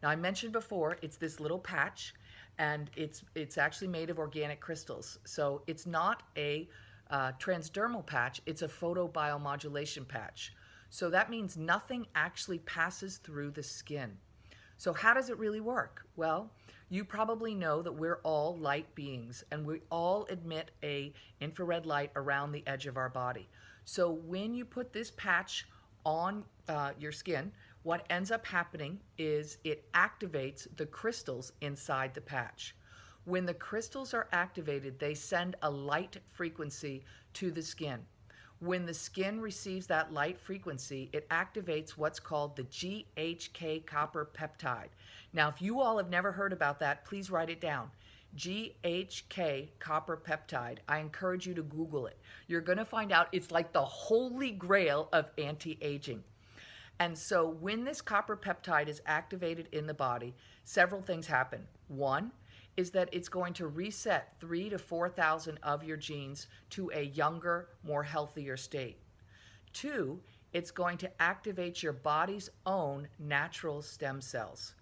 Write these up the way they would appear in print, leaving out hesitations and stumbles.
Now I mentioned before, it's this little patch, and it's actually made of organic crystals. So it's not a transdermal patch, it's a photobiomodulation patch. So that means nothing actually passes through the skin. So how does it really work? Well, you probably know that we're all light beings and we all emit a infrared light around the edge of our body. So when you put this patch on your skin, what ends up happening is it activates the crystals inside the patch. When the crystals are activated, they send a light frequency to the skin. When the skin receives that light frequency, it activates what's called the GHK copper peptide. Now, if you all have never heard about that, please write it down. GHK copper peptide. I encourage you to Google it. You're going to find out it's like the holy grail of anti-aging. And so when this copper peptide is activated in the body, several things happen. One is that it's going to reset 3,000 to 4,000 of your genes to a younger, more healthier state. Two, it's going to activate your body's own natural stem cells.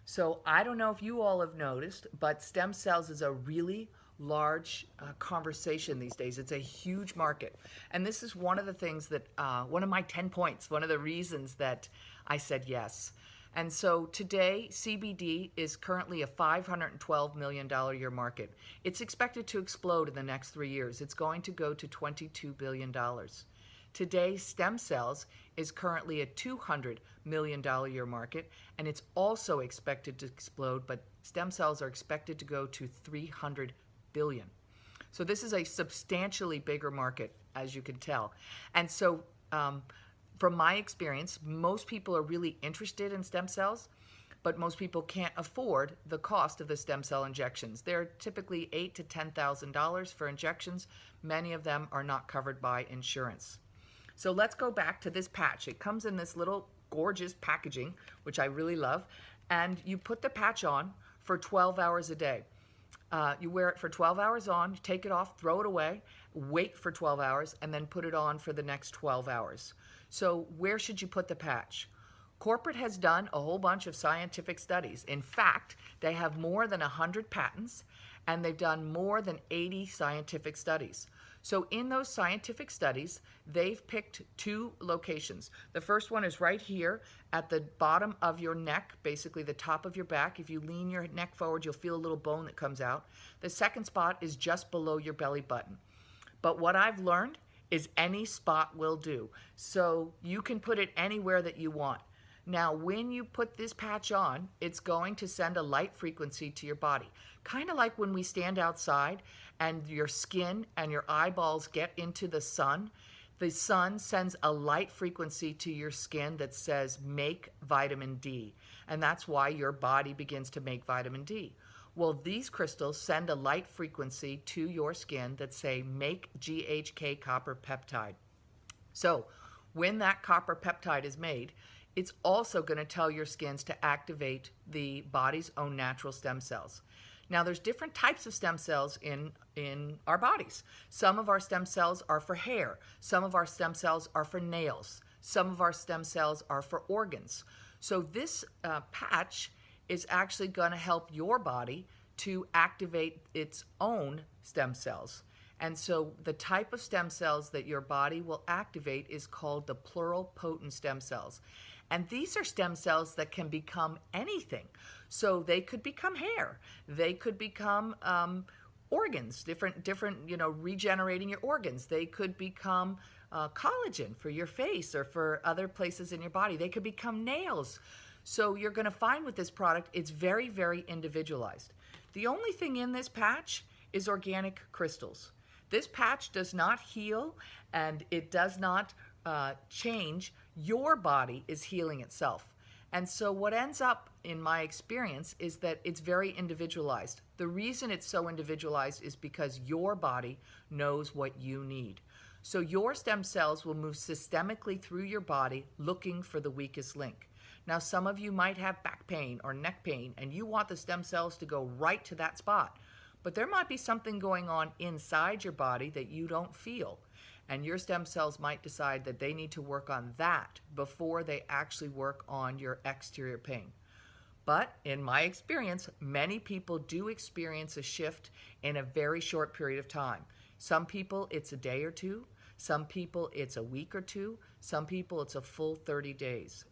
So I don't know if you all have noticed, but stem cells is a really large conversation these days. It's a huge market. And this is one of the things that, one of my 10 points, one of the reasons that I said yes. And so today, CBD is currently a $512 million a year market. It's expected to explode in the next 3 years. It's going to go to $22 billion. Today, stem cells is currently a $200 million a year market, and it's also expected to explode, but stem cells are expected to go to $300 billion. So this is a substantially bigger market, as you can tell. And so from my experience, most people are really interested in stem cells, but most people can't afford the cost of the stem cell injections. They're typically $8,000 to $10,000 for injections. Many of them are not covered by insurance. So let's go back to this patch. It comes in this little gorgeous packaging, which I really love, and you put the patch on for 12 hours a day. You wear it for 12 hours on, you take it off, throw it away, wait for 12 hours, and then put it on for the next 12 hours. So where should you put the patch? Corporate has done a whole bunch of scientific studies. In fact, they have more than 100 patents, and they've done more than 80 scientific studies. So in those scientific studies, they've picked 2 locations. The first one is right here at the bottom of your neck, basically the top of your back. If you lean your neck forward, you'll feel a little bone that comes out. The second spot is just below your belly button. But what I've learned is any spot will do. So you can put it anywhere that you want. Now, when you put this patch on, it's going to send a light frequency to your body. Kind of like when we stand outside and your skin and your eyeballs get into the sun sends a light frequency to your skin that says, make vitamin D. And that's why your body begins to make vitamin D. Well, these crystals send a light frequency to your skin that say, make GHK copper peptide. So when that copper peptide is made, it's also going to tell your skins to activate the body's own natural stem cells. Now, there's different types of stem cells in our bodies. Some of our stem cells are for hair. Some of our stem cells are for nails. Some of our stem cells are for organs. So this patch is actually going to help your body to activate its own stem cells. And so the type of stem cells that your body will activate is called the pluripotent stem cells. And these are stem cells that can become anything. So they could become hair. They could become organs, different, regenerating your organs. They could become collagen for your face or for other places in your body. They could become nails. So you're going to find with this product, it's very, very individualized. The only thing in this patch is organic crystals. This patch does not heal, and it does not change. Your body is healing itself. And so what ends up, in my experience, is that it's very individualized. The reason it's so individualized is because your body knows what you need. So your stem cells will move systemically through your body looking for the weakest link. Now, some of you might have back pain or neck pain, and you want the stem cells to go right to that spot. But there might be something going on inside your body that you don't feel. And your stem cells might decide that they need to work on that before they actually work on your exterior pain. But in my experience, many people do experience a shift in a very short period of time. Some people, it's a day or two. Some people, it's a week or two. Some people, it's a full 30 days.